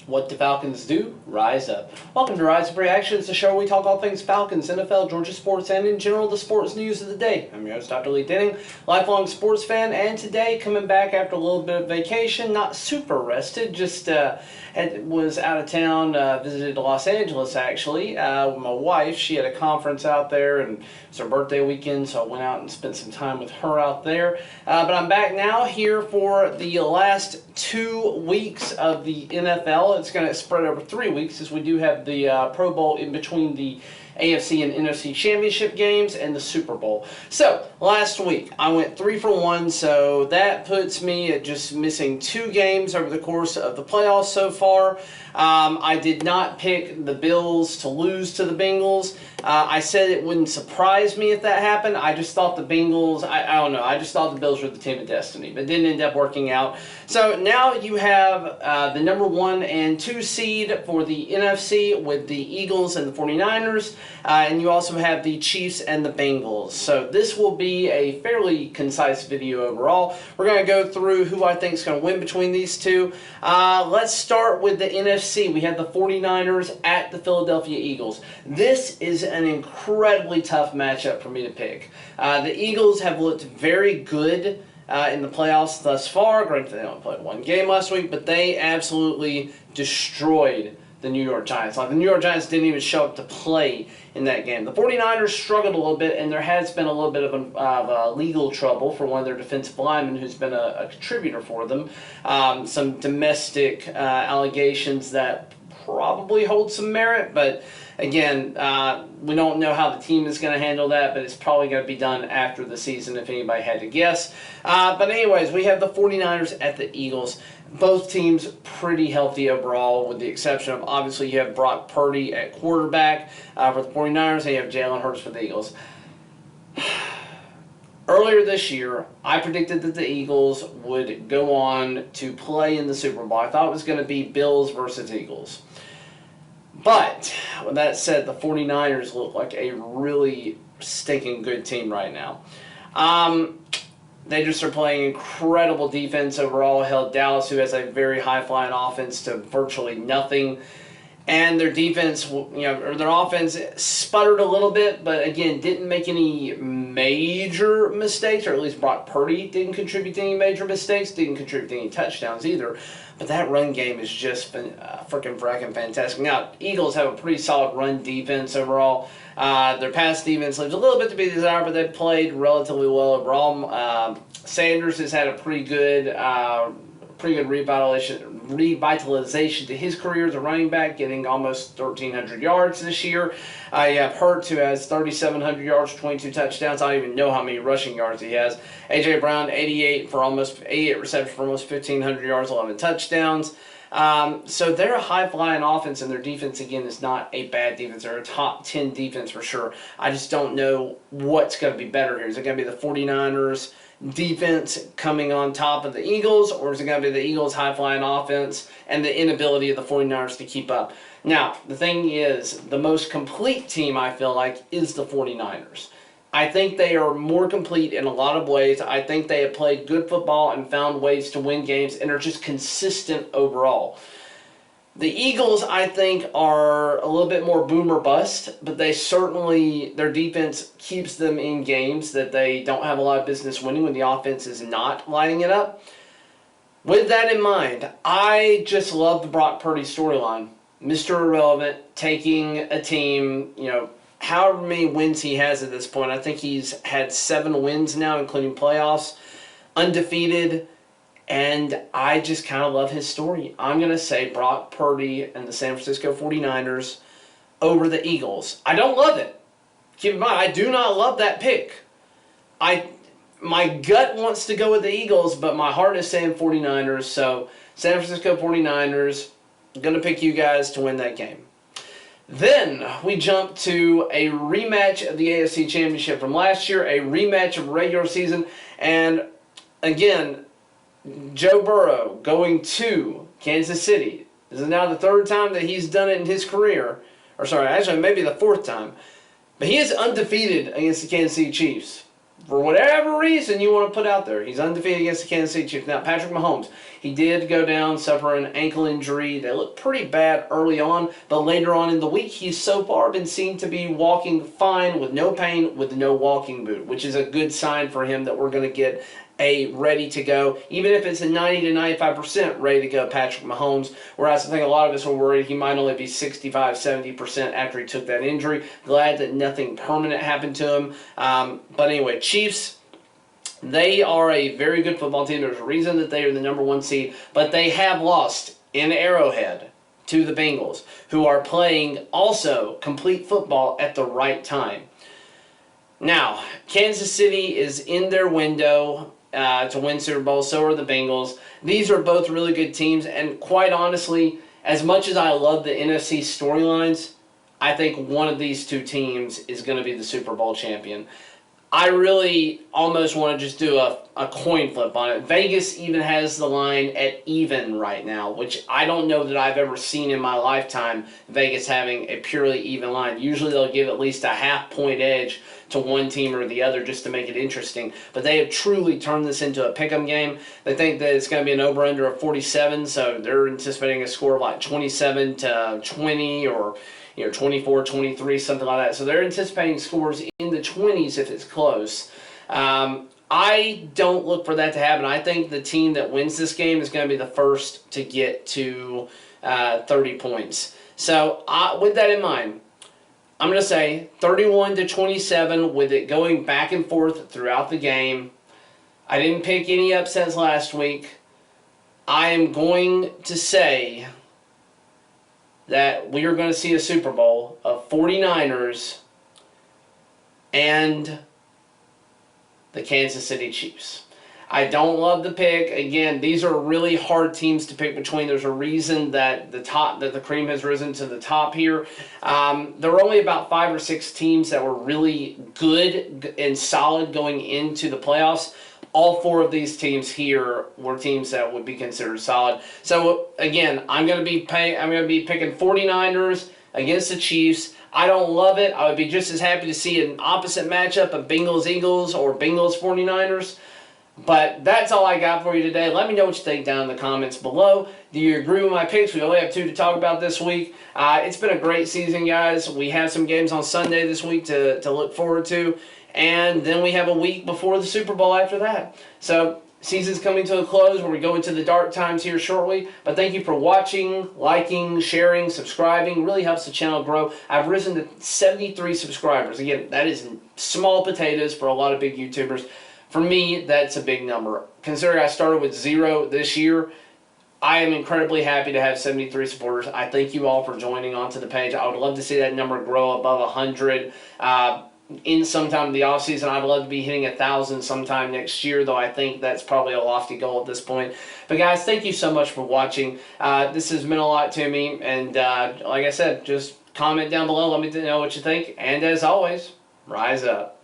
What do Falcons do? Rise up. Welcome to Rise Up Reactions, the show where we talk all things Falcons, NFL, Georgia sports, and in general the sports news of the day. I'm your host, Dr. Lee Denning, lifelong sports fan, and today coming back after a little bit of vacation, not super rested, just was out of town, visited Los Angeles actually with my wife. She had a conference out there and it's her birthday weekend, so I went out and spent some time with her out there. But I'm back now here for the last 2 weeks of the NFL. It's going to spread over 3 weeks as we do have the Pro Bowl in between the AFC and NFC Championship games and the Super Bowl. So, last week I went 3 for 1, so that puts me at just missing 2 games over the course of the playoffs so far. I did not pick the Bills to lose to the Bengals. I said it wouldn't surprise me if that happened. I just thought the Bengals, I don't know, I just thought the Bills were the team of destiny, but it didn't end up working out. So now you have the number 1 and 2 seed for the NFC with the Eagles and the 49ers, and you also have the Chiefs and the Bengals. So this will be a fairly concise video overall. We're going to go through who I think is going to win between these two. Let's start with the NFC. We have the 49ers at the Philadelphia Eagles. This is an incredibly tough matchup for me to pick. The Eagles have looked very good in the playoffs thus far. Granted, they only played 1 game last week, but they absolutely destroyed the New York Giants. Like, the New York Giants didn't even show up to play in that game. The 49ers struggled a little bit, and there has been a little bit of legal trouble for one of their defensive linemen who's been a contributor for them. Some domestic allegations that probably hold some merit, but again, we don't know how the team is going to handle that, but it's probably going to be done after the season if anybody had to guess. But anyways, we have the 49ers at the Eagles. Both teams pretty healthy overall, with the exception of, obviously, you have Brock Purdy at quarterback for the 49ers, and you have Jalen Hurts for the Eagles. Earlier this year, I predicted that the Eagles would go on to play in the Super Bowl. I thought it was going to be Bills versus Eagles. But, with that said, the 49ers look like a really stinking good team right now. They just are playing incredible defense overall. Held Dallas, who has a very high-flying offense, to virtually nothing. And their defense, or their offense sputtered a little bit, but again, didn't make any major mistakes, or at least Brock Purdy didn't contribute to any major mistakes, didn't contribute to any touchdowns either. But that run game has just been freaking fantastic. Now, Eagles have a pretty solid run defense overall. Their pass defense leaves a little bit to be desired, but they've played relatively well overall. Sanders has had a pretty good revitalization to his career as a running back, getting almost 1,300 yards this year. You have Hurts, who has 3,700 yards, 22 touchdowns. I don't even know how many rushing yards he has. A.J. Brown, 88 receptions for almost 1,500 yards, 11 touchdowns. So they're a high-flying offense, and their defense, again, is not a bad defense. They're a top 10 defense for sure. I just don't know what's going to be better here. Is it going to be the 49ers defense coming on top of the Eagles, or is it going to be the Eagles' high-flying offense and the inability of the 49ers to keep up? Now, the thing is, the most complete team, I feel like, is the 49ers. I think they are more complete in a lot of ways. I think they have played good football and found ways to win games and are just consistent overall. The Eagles, I think, are a little bit more boom or bust, but they certainly, their defense keeps them in games that they don't have a lot of business winning when the offense is not lighting it up. With that in mind, I just love the Brock Purdy storyline. Mr. Irrelevant, taking a team, however many wins he has at this point. I think he's had 7 wins now, including playoffs, undefeated. And I just kind of love his story. I'm going to say Brock Purdy and the San Francisco 49ers over the Eagles. I don't love it. Keep in mind, I do not love that pick. My gut wants to go with the Eagles, but my heart is saying 49ers. So San Francisco 49ers, I'm going to pick you guys to win that game. Then we jump to a rematch of the AFC Championship from last year, a rematch of regular season. And again, Joe Burrow going to Kansas City. This is now the 3rd time that he's done it in his career. Or sorry, actually maybe the 4th time. But he is undefeated against the Kansas City Chiefs. for whatever reason you want to put out there, he's undefeated against the Kansas City Chiefs. Now, Patrick Mahomes, he did go down, suffer an ankle injury. They looked pretty bad early on, but later on in the week, he's so far been seen to be walking fine with no pain, with no walking boot, which is a good sign for him that we're going to get a ready to go, even if it's a 90 to 95% ready to go Patrick Mahomes, whereas I think a lot of us were worried he might only be 65-70% after he took that injury. Glad that nothing permanent happened to him. But anyway, Chiefs, they are a very good football team. There's a reason that they are the number 1 seed, but they have lost in Arrowhead to the Bengals, who are playing also complete football at the right time. Now, Kansas City is in their window to win Super Bowl. So are the Bengals. These are both really good teams, and quite honestly, as much as I love the NFC storylines, I think one of these two teams is going to be the Super Bowl champion. I really almost want to just do a coin flip on it. Vegas even has the line at even right now, which I don't know that I've ever seen in my lifetime, Vegas having a purely even line. Usually they'll give at least a half-point edge to one team or the other just to make it interesting. But they have truly turned this into a pick'em game. They think that it's going to be an over-under of 47, so they're anticipating a score of like 27-20 or 24-23, something like that. So they're anticipating scores in the 20s if it's close. I don't look for that to happen. I think the team that wins this game is going to be the first to get to 30 points. So with that in mind, I'm going to say 31-27 with it going back and forth throughout the game. I didn't pick any upsets last week. I am going to say that we are going to see a Super Bowl of 49ers and the Kansas City Chiefs. I don't love the pick. Again, these are really hard teams to pick between. There's a reason that the cream has risen to the top here. There were only about 5 or 6 teams that were really good and solid going into the playoffs. All 4 of these teams here were teams that would be considered solid. So again, I'm going to be picking 49ers against the Chiefs. I don't love it. I would be just as happy to see an opposite matchup of Bengals-Eagles or Bengals-49ers. But that's all I got for you today. Let me know what you think down in the comments below. Do you agree with my picks? We only have 2 to talk about this week. It's been a great season, guys. We have some games on Sunday this week to look forward to. And then we have a week before the Super Bowl after that. So, season's coming to a close where we go into the dark times here shortly. But thank you for watching, liking, sharing, subscribing. It really helps the channel grow. I've risen to 73 subscribers. Again, that is small potatoes for a lot of big YouTubers. For me, that's a big number. Considering I started with 0 this year, I am incredibly happy to have 73 supporters. I thank you all for joining onto the page. I would love to see that number grow above 100 in sometime in the offseason. I'd love to be hitting 1,000 sometime next year, though I think that's probably a lofty goal at this point. But guys, thank you so much for watching. This has meant a lot to me, and like I said, just comment down below. Let me know what you think. And as always, rise up.